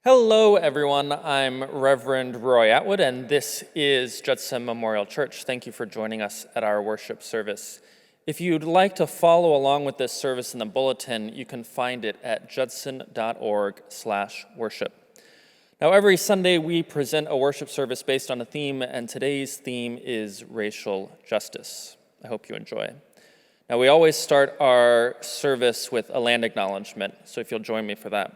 Hello, everyone. I'm Reverend Roy Atwood, and this is Judson Memorial Church. Thank you for joining us at our worship service. If you'd like to follow along with this service in the bulletin, you can find it at judson.org/worship. Now, every Sunday we present a worship service based on a theme, and today's theme is racial justice. I hope you enjoy. Now, we always start our service with a land acknowledgement, so if you'll join me for that.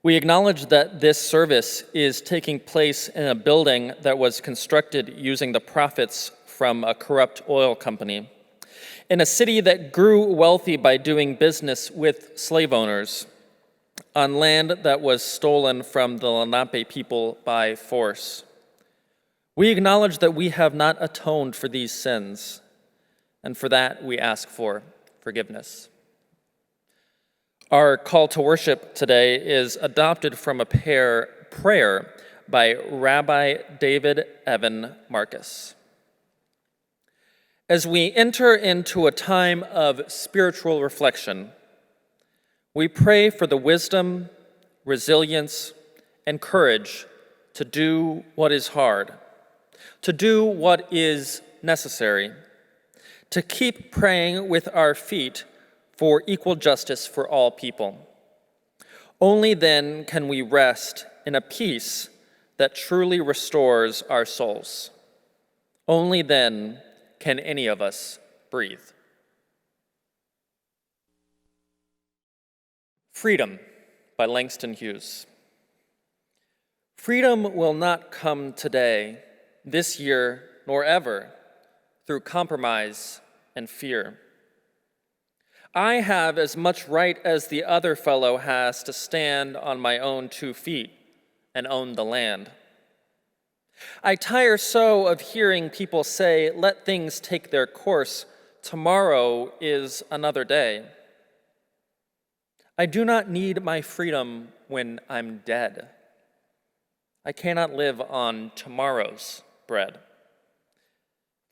We acknowledge that this service is taking place in a building that was constructed using the profits from a corrupt oil company, in a city that grew wealthy by doing business with slave owners, on land that was stolen from the Lenape people by force. We acknowledge that we have not atoned for these sins, and for that we ask for forgiveness. Our call to worship today is adopted from a prayer by Rabbi David Evan Marcus. As we enter into a time of spiritual reflection, we pray for the wisdom, resilience, and courage to do what is hard, to do what is necessary, to keep praying with our feet for equal justice for all people. Only then can we rest in a peace that truly restores our souls. Only then can any of us breathe. Freedom by Langston Hughes. Freedom will not come today, this year, nor ever, through compromise and fear. I have as much right as the other fellow has to stand on my own 2 feet and own the land. I tire so of hearing people say, let things take their course. Tomorrow is another day. I do not need my freedom when I'm dead. I cannot live on tomorrow's bread.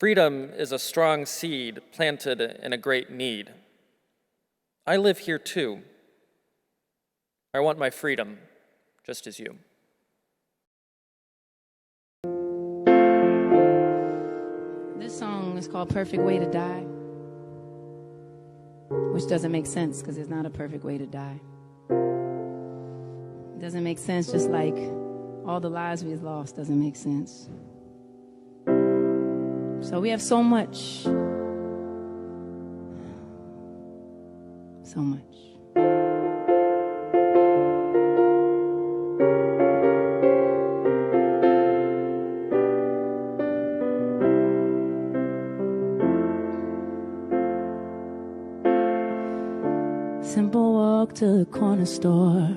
Freedom is a strong seed planted in a great need. I live here too. I want my freedom, just as you. This song is called Perfect Way to Die, which doesn't make sense because there's not a perfect way to die. It doesn't make sense, just like all the lives we've lost doesn't make sense. So we have so much. So much. Simple walk to the corner store.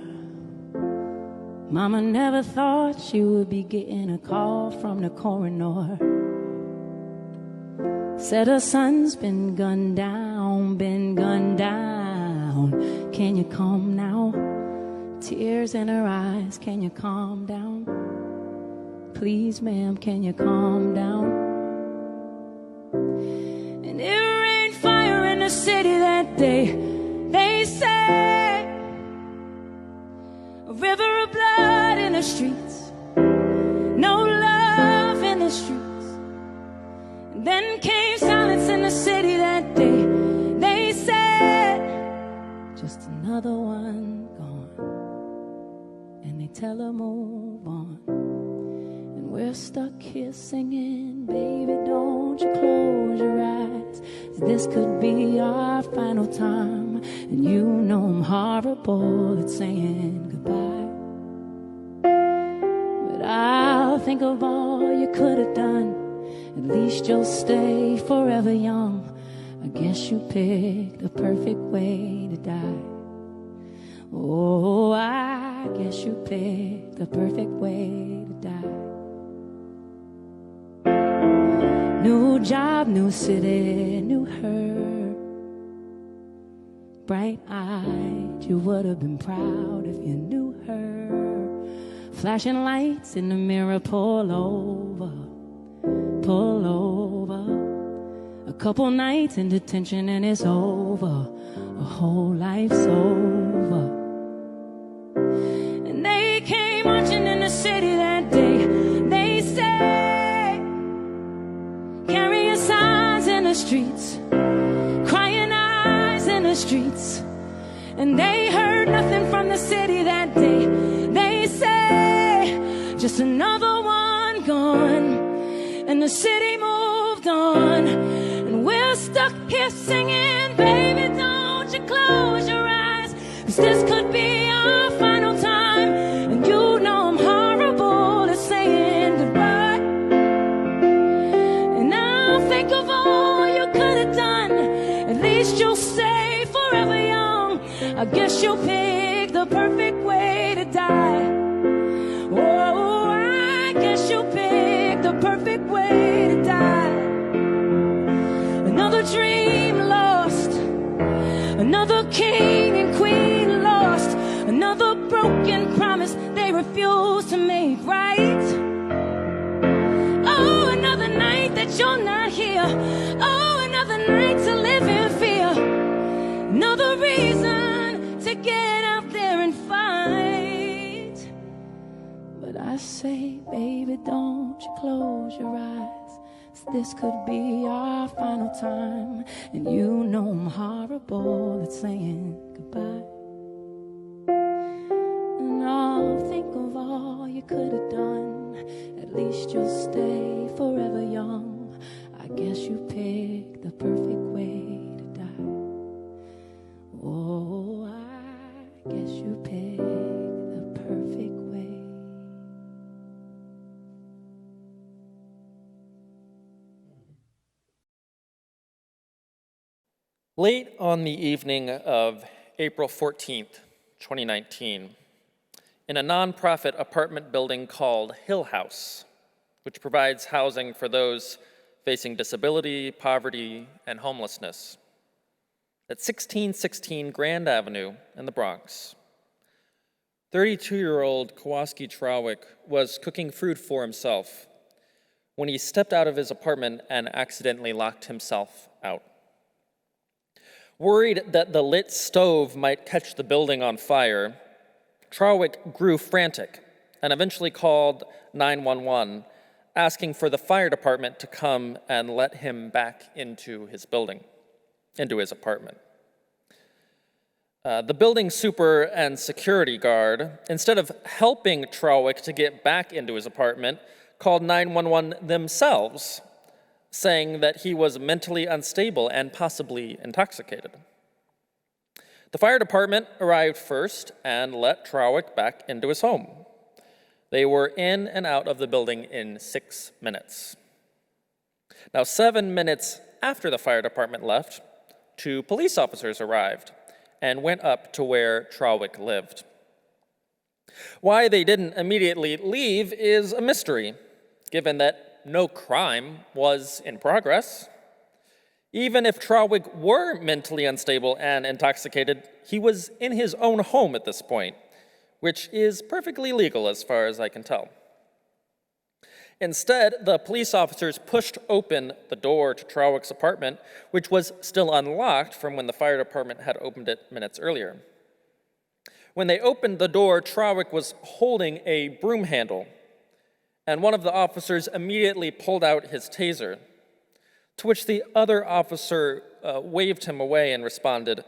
Mama never thought she would be getting a call from the coroner. Said her son's been gunned down, been gunned down. Can you calm now? Tears in her eyes, can you calm down? Please, ma'am, can you calm down? And it rained fire in the city that day. They say a river of blood in the streets, no love in the streets. And then came silence in the city that day. They said just another one gone, and they tell her move on. And we're stuck here singing, baby, don't you close your eyes. This could be our final time, and you know I'm horrible at saying goodbye. But I'll think of all you could have done. At least you'll stay forever young. I guess you picked a perfect way to die. Oh, I guess you picked a perfect way to die. New job, new city, new her. Bright-eyed, you would have been proud if you knew her. Flashing lights in the mirror, pull over. Pull over. A couple nights in detention and it's over. A whole life's over. And streets, crying eyes in the streets. And they heard nothing from the city that day. They say, just another one gone. And the city moved on. And we're stuck here singing, baby, don't you close your eyes, 'cause this could be our final time. And you know I'm horrible at saying goodbye. And I'll think of all you could have done. At least you'll stay forever young. I guess you'll pick the perfect way to die. Oh, I guess you'll pick the perfect way to die. Another dream lost, another king and queen lost, another broken promise they refuse to make right. Oh, another night that you're not here. Oh, another night to live in fear. Another reason to get out there and fight. But I say, baby, don't you close your eyes, 'cause this could be our final time. And you know I'm horrible at saying goodbye. And I'll think of all you could have done. At least you'll stay forever young. I guess you picked the perfect way to die. Oh, I guess you picked the perfect way. Late on the evening of April 14th, 2019, in a nonprofit apartment building called Hill House, which provides housing for those facing disability, poverty, and homelessness, at 1616 Grand Avenue in the Bronx, 32-year-old Kowalski Trawick was cooking food for himself when he stepped out of his apartment and accidentally locked himself out. Worried that the lit stove might catch the building on fire, Trawick grew frantic and eventually called 911, asking for the fire department to come and let him back into his apartment. The building super and security guard, instead of helping Trawick to get back into his apartment, called 911 themselves, saying that he was mentally unstable and possibly intoxicated. The fire department arrived first and let Trawick back into his home. They were in and out of the building in 6 minutes. Now, 7 minutes after the fire department left, 2 police officers arrived and went up to where Trawick lived. Why they didn't immediately leave is a mystery, given that no crime was in progress. Even if Trawick were mentally unstable and intoxicated, he was in his own home at this point, which is perfectly legal as far as I can tell. Instead, the police officers pushed open the door to Trawick's apartment, which was still unlocked from when the fire department had opened it minutes earlier. When they opened the door, Trawick was holding a broom handle, and one of the officers immediately pulled out his taser, to which the other officer waved him away and responded,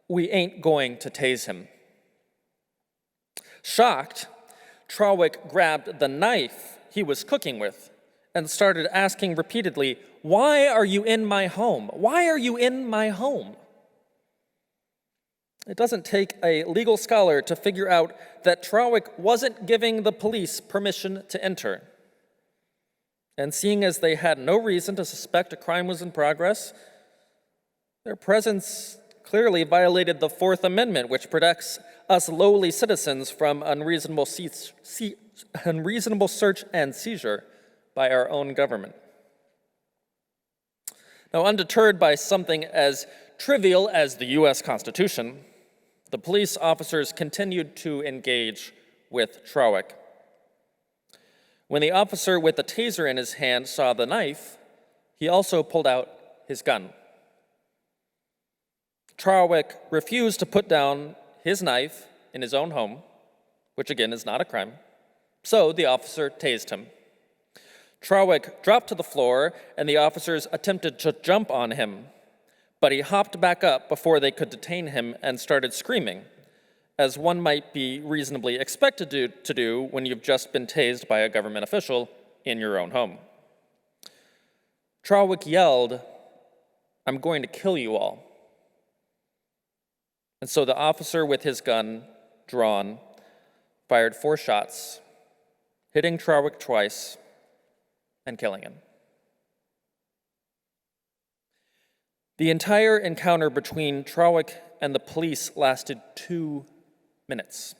"We ain't going to tase him." Shocked, Trawick grabbed the knife he was cooking with and started asking repeatedly, "Why are you in my home? Why are you in my home?" It doesn't take a legal scholar to figure out that Trawick wasn't giving the police permission to enter. And seeing as they had no reason to suspect a crime was in progress, their presence clearly violated the Fourth Amendment, which protects us lowly citizens from unreasonable search and seizure by our own government. Now, undeterred by something as trivial as the U.S. Constitution, the police officers continued to engage with Trawick. When the officer with the taser in his hand saw the knife, he also pulled out his gun. Trawick refused to put down his knife in his own home, which again is not a crime, so the officer tased him. Trawick dropped to the floor, and the officers attempted to jump on him, but he hopped back up before they could detain him and started screaming, as one might be reasonably expected to do when you've just been tased by a government official in your own home. Trawick yelled, "I'm going to kill you all." And so the officer with his gun drawn fired 4 shots, hitting Trawick twice and killing him. The entire encounter between Trawick and the police lasted 2 minutes.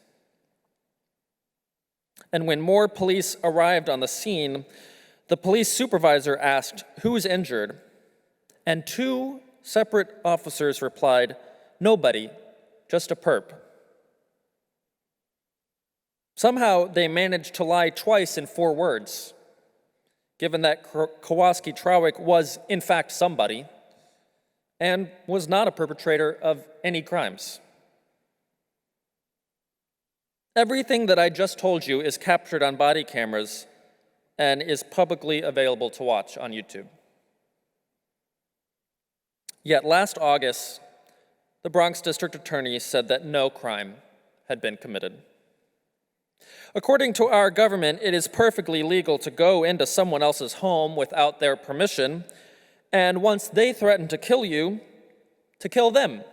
And when more police arrived on the scene, the police supervisor asked, "Who's injured?" And 2 separate officers replied, "Nobody, just a perp." Somehow they managed to lie twice in 4 words, given that Kowalski Trawick was in fact somebody and was not a perpetrator of any crimes. Everything that I just told you is captured on body cameras and is publicly available to watch on YouTube. Yet last August, the Bronx District Attorney said that no crime had been committed. According to our government, it is perfectly legal to go into someone else's home without their permission, and once they threaten to kill you, to kill them,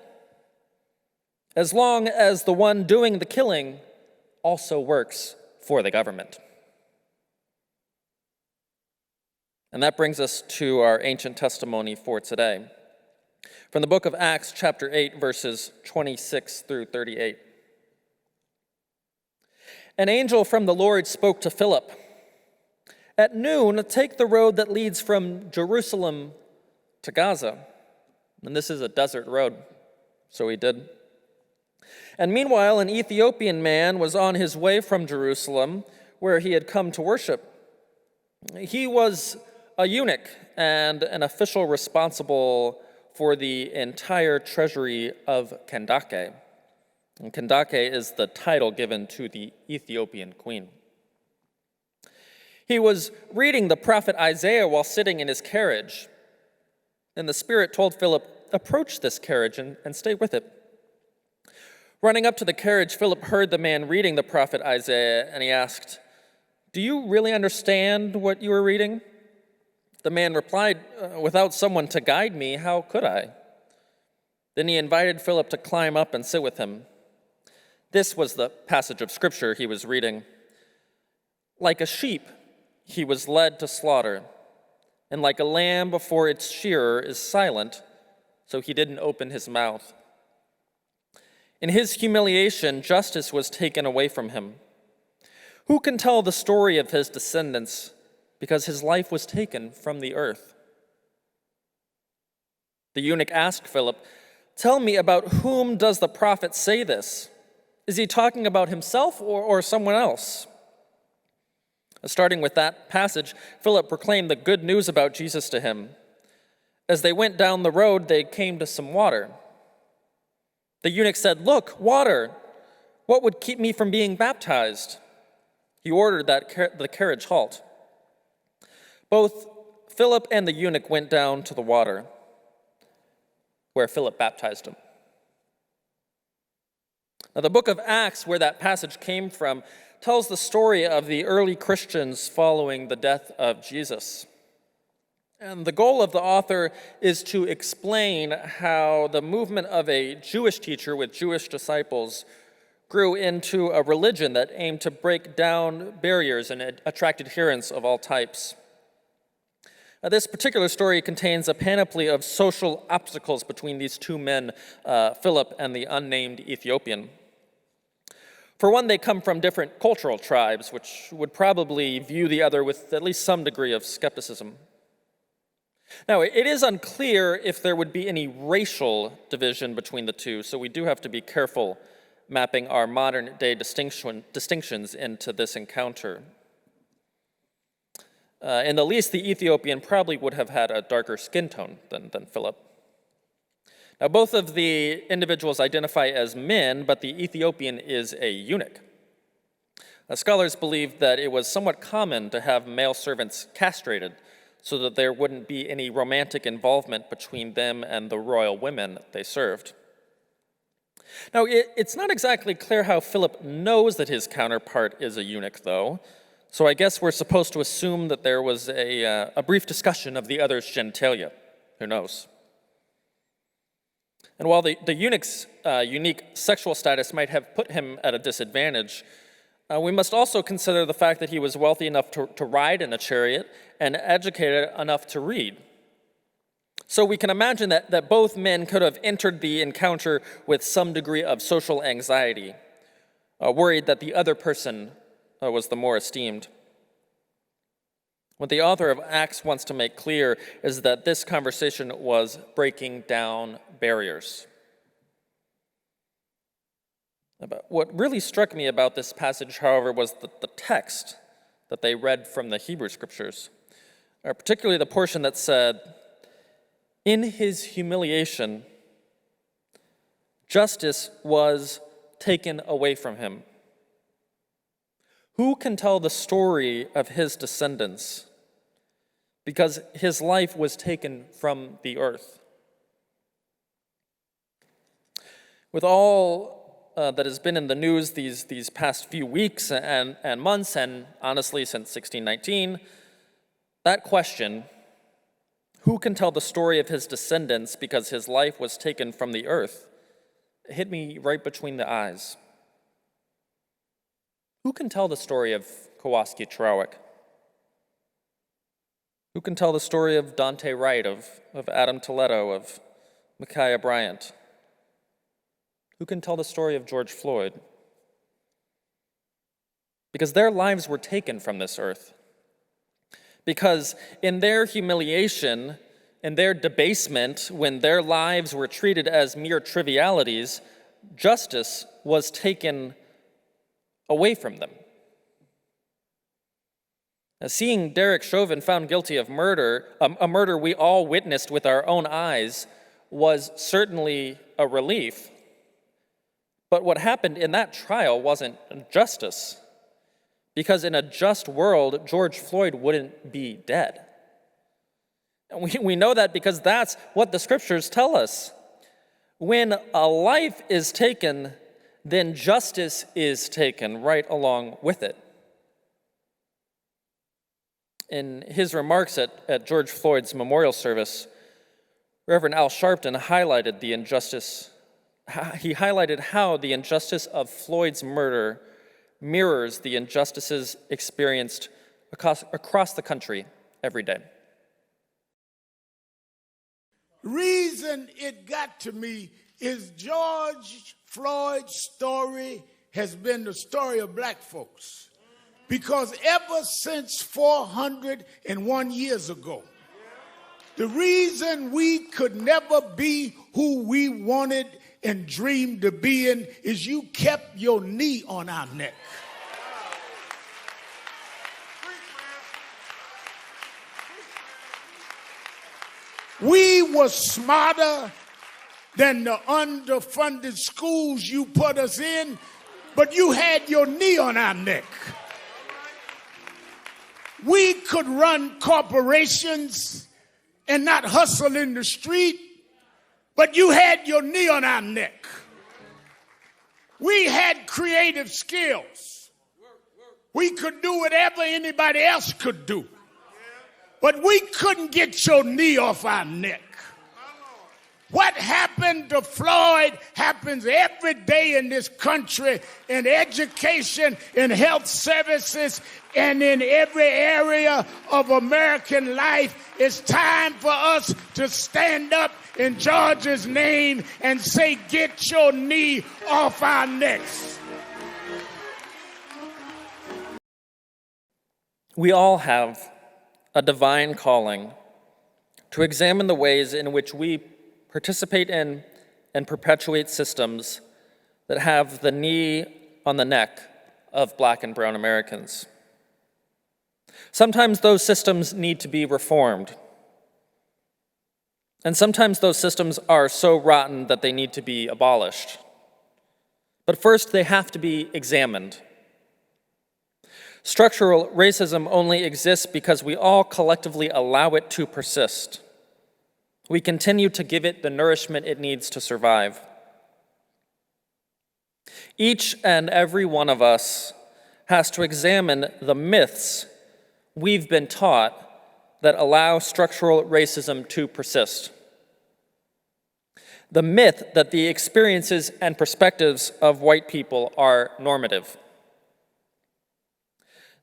as long as the one doing the killing also works for the government. And that brings us to our ancient testimony for today. From the book of Acts, chapter 8, verses 26 through 38. An angel from the Lord spoke to Philip. "At noon, take the road that leads from Jerusalem to Gaza." And this is a desert road, so he did. And meanwhile, an Ethiopian man was on his way from Jerusalem, where he had come to worship. He was a eunuch and an official responsible for the entire treasury of Kandake. And Kandake is the title given to the Ethiopian queen. He was reading the prophet Isaiah while sitting in his carriage, and the Spirit told Philip, "Approach this carriage and stay with it." Running up to the carriage, Philip heard the man reading the prophet Isaiah, and he asked, "Do you really understand what you are reading?" The man replied, "Without someone to guide me, how could I?" Then he invited Philip to climb up and sit with him. This was the passage of scripture he was reading. "Like a sheep, he was led to slaughter, and like a lamb before its shearer is silent, so he didn't open his mouth. In his humiliation, justice was taken away from him. Who can tell the story of his descendants, because his life was taken from the earth?" The eunuch asked Philip, "Tell me, about whom does the prophet say this? Is he talking about himself or someone else?" Starting with that passage, Philip proclaimed the good news about Jesus to him. As they went down the road, they came to some water. The eunuch said, "Look, water! What would keep me from being baptized?" He ordered that the carriage halt. Both Philip and the eunuch went down to the water, where Philip baptized him. Now, the book of Acts, where that passage came from, tells the story of the early Christians following the death of Jesus. And the goal of the author is to explain how the movement of a Jewish teacher with Jewish disciples grew into a religion that aimed to break down barriers and attract adherents of all types. This particular story contains a panoply of social obstacles between these 2 men, Philip and the unnamed Ethiopian. For one, they come from different cultural tribes, which would probably view the other with at least some degree of skepticism. Now, it is unclear if there would be any racial division between the 2, so we do have to be careful mapping our modern-day distinctions into this encounter. In the least, the Ethiopian probably would have had a darker skin tone than Philip. Now, both of the individuals identify as men, but the Ethiopian is a eunuch. Scholars believe that it was somewhat common to have male servants castrated so that there wouldn't be any romantic involvement between them and the royal women they served. Now, it's not exactly clear how Philip knows that his counterpart is a eunuch, though, so I guess we're supposed to assume that there was a brief discussion of the other's genitalia. Who knows? And while the eunuch's unique sexual status might have put him at a disadvantage, we must also consider the fact that he was wealthy enough to ride in a chariot and educated enough to read. So we can imagine that both men could have entered the encounter with some degree of social anxiety, worried that the other person was the more esteemed. What the author of Acts wants to make clear is that this conversation was breaking down barriers. But what really struck me about this passage, however, was the text that they read from the Hebrew Scriptures, particularly the portion that said, "In his humiliation, justice was taken away from him. Who can tell the story of his descendants? Because his life was taken from the earth." With all that has been in the news these past few weeks and months, and honestly since 1619, that question, who can tell the story of his descendants because his life was taken from the earth, hit me right between the eyes. Who can tell the story of Kowalski Trawick? Who can tell the story of Dante Wright, of Adam Toledo, of Micaiah Bryant? Who can tell the story of George Floyd? Because their lives were taken from this earth. Because in their humiliation, in their debasement, when their lives were treated as mere trivialities, justice was taken away from them. Now, seeing Derek Chauvin found guilty of murder, a murder we all witnessed with our own eyes, was certainly a relief. But what happened in that trial wasn't justice, because in a just world, George Floyd wouldn't be dead. And we know that because that's what the Scriptures tell us. When a life is taken, then justice is taken right along with it. In his remarks at George Floyd's memorial service, Reverend Al Sharpton highlighted the injustice. He highlighted how the injustice of Floyd's murder mirrors the injustices experienced across the country every day. The reason it got to me is George Floyd's story has been the story of black folks. Because ever since 401 years ago, the reason we could never be who we wanted and dreamed to be in is you kept your knee on our neck. We were smarter than the underfunded schools you put us in, but you had your knee on our neck. We could run corporations and not hustle in the street, but you had your knee on our neck. We had creative skills. We could do whatever anybody else could do, but we couldn't get your knee off our neck. What happened to Floyd happens every day in this country, in education, in health services, and in every area of American life. It's time for us to stand up in George's name and say, get your knee off our necks. We all have a divine calling to examine the ways in which we participate in and perpetuate systems that have the knee on the neck of Black and brown Americans. Sometimes those systems need to be reformed. And sometimes those systems are so rotten that they need to be abolished. But first, they have to be examined. Structural racism only exists because we all collectively allow it to persist. We continue to give it the nourishment it needs to survive. Each and every one of us has to examine the myths we've been taught that allow structural racism to persist. The myth that the experiences and perspectives of white people are normative.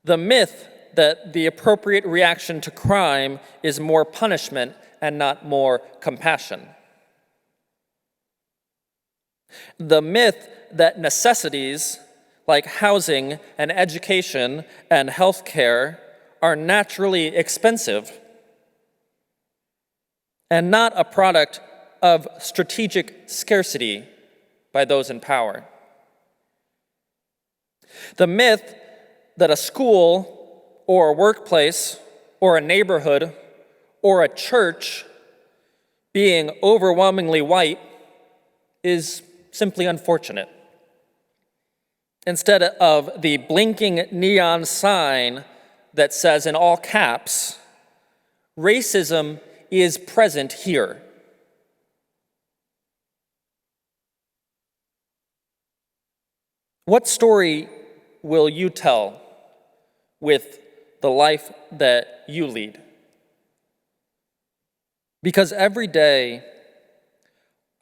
The myth that the appropriate reaction to crime is more punishment and not more compassion. The myth that necessities like housing and education and health care are naturally expensive and not a product of strategic scarcity by those in power. The myth that a school or a workplace or a neighborhood or a church being overwhelmingly white is simply unfortunate. Instead of the blinking neon sign that says in all caps, racism is present here. What story will you tell with the life that you lead? Because every day,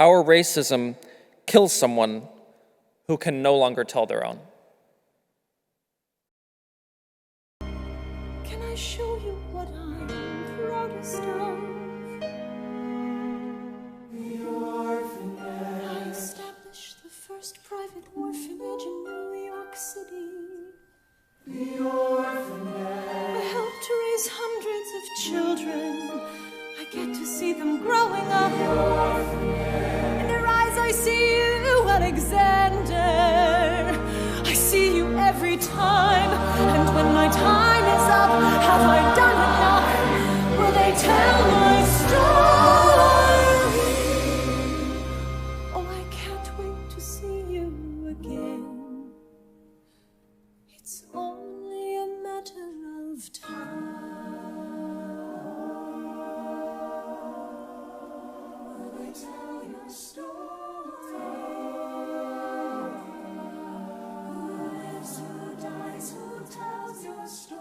our racism kills someone who can no longer tell their own. Can I show you what I'm proudest of? The orphanage. I established the first private orphanage in New York City. The orphanage. I helped raise hundreds of children. I get to see them growing up. The orphanage. In their eyes I see you, Alexander. I see you every time. And when my time is up, have I done enough? Will they tell my story? Oh, I can't wait to see you again. It's only a matter of time. Will they tell your story? Who lives, who dies, who tells your story?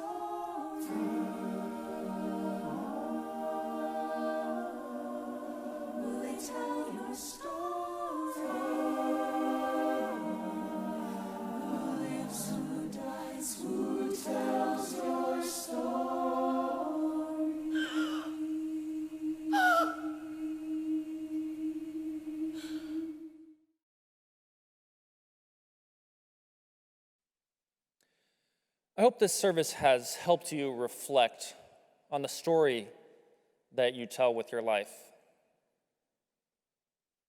Will they tell your story? Who lives, who dies, who tells your story? I hope this service has helped you reflect on the story that you tell with your life.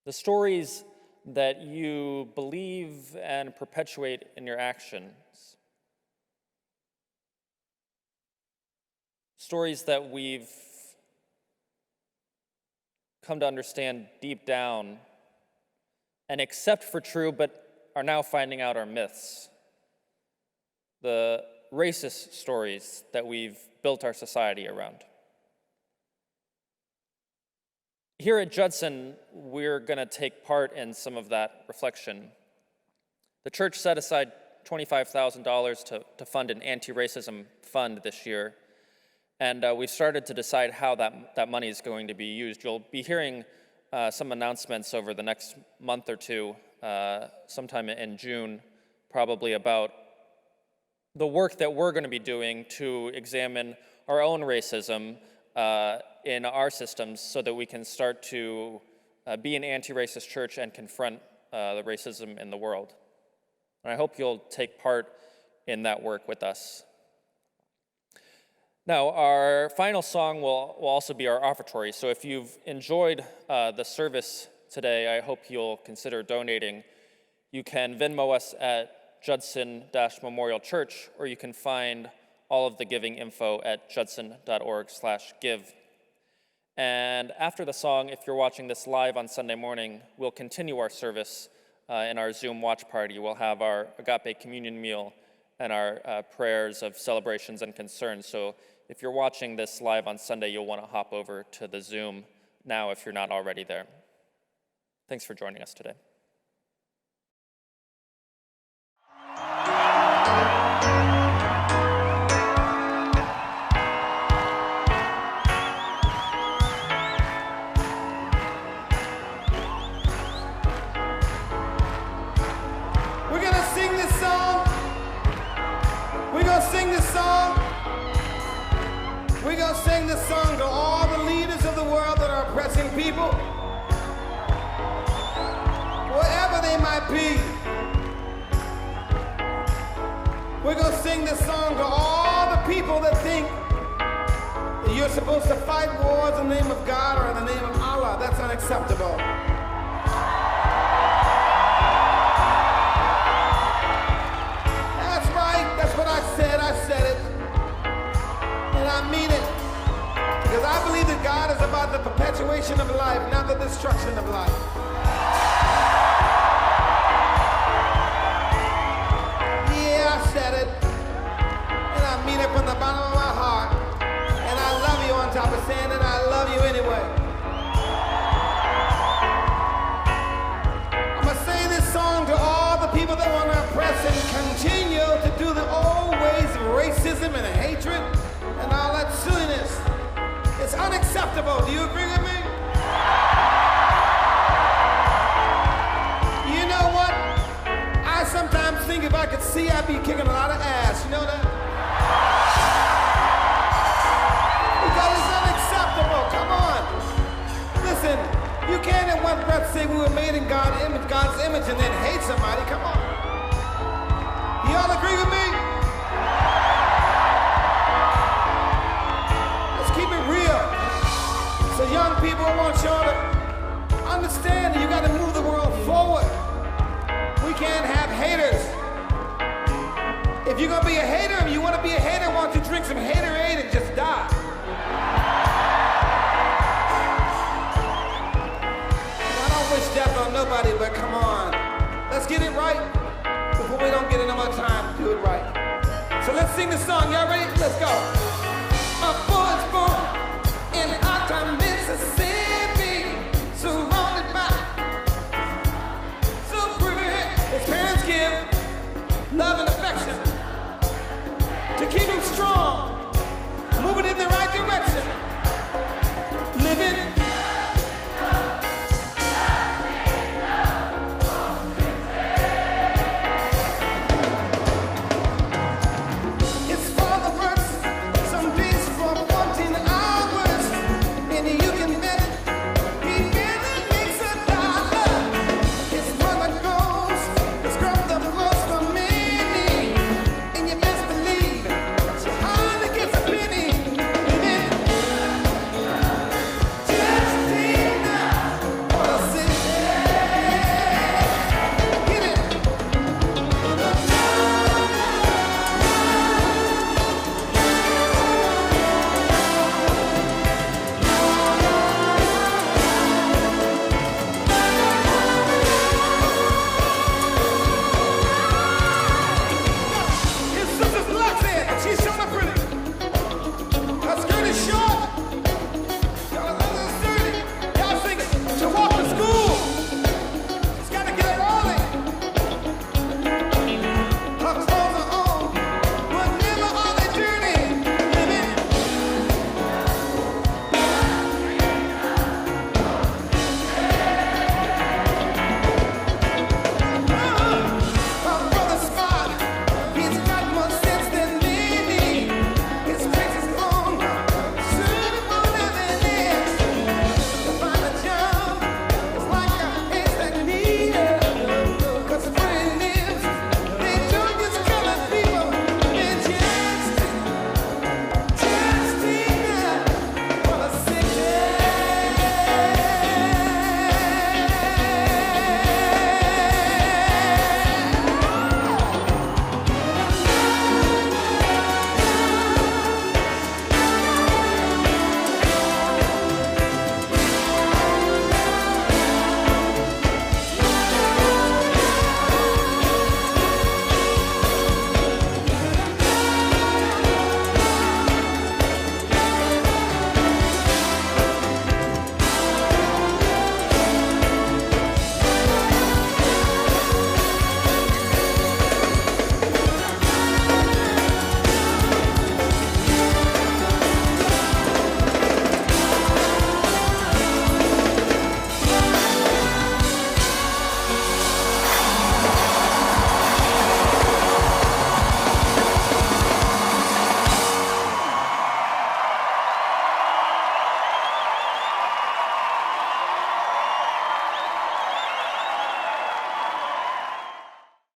The stories that you believe and perpetuate in your actions. Stories that we've come to understand deep down and accept for true, but are now finding out are myths. The racist stories that we've built our society around. Here at Judson, we're going to take part in some of that reflection. The church set aside $25,000 to fund an anti-racism fund this year, and we've started to decide how that money is going to be used. You'll be hearing some announcements over the next month or two, sometime in June, probably about the work that we're going to be doing to examine our own racism in our systems so that we can start to be an anti-racist church and confront the racism in the world. And I hope you'll take part in that work with us. Now, our final song will also be our offertory. So if you've enjoyed the service today, I hope you'll consider donating. You can Venmo us at Judson-Memorial Church, or you can find all of the giving info at judson.org/give. And after the song, if you're watching this live on Sunday morning, we'll continue our service in our Zoom watch party. We'll have our agape communion meal and our prayers of celebrations and concerns. So if you're watching this live on Sunday, you'll want to hop over to the Zoom now if you're not already there. Thanks for joining us today. We're going to sing this song. We're going to sing this song. We're going to sing this song to all the leaders of the world that are oppressing people, wherever they might be. We're going to sing this song to all the people that think that you're supposed to fight wars in the name of God or in the name of Allah. That's unacceptable. That's right. That's what I said. I said it. And I mean it. Because I believe that God is about the perpetuation of life, not the destruction of life. Yeah, I said it. And I mean it from the bottom of my heart. And I love you on top of saying it. I love you anyway. I'm going to sing this song to all the people that want to oppress and continue to do the old ways of racism and hatred and all that silliness. It's unacceptable. Do you agree with me? You know what? I sometimes think if I could see, I'd be kicking a lot of ass. You know that? Because it's unacceptable. Come on. Listen, you can't in one breath say we were made in God's image and then hate somebody. Come on. You all agree with me? Keep it real. So young people, I want y'all to understand that you got to move the world forward. We can't have haters. If you're going to be a hater, if you want to be a hater, why don't you drink some Haterade and just die? I don't wish death on nobody, but come on. Let's get it right before we don't get enough more time to do it right. So let's sing this song. Y'all ready? Let's go. A boy's born in Alta, Mississippi.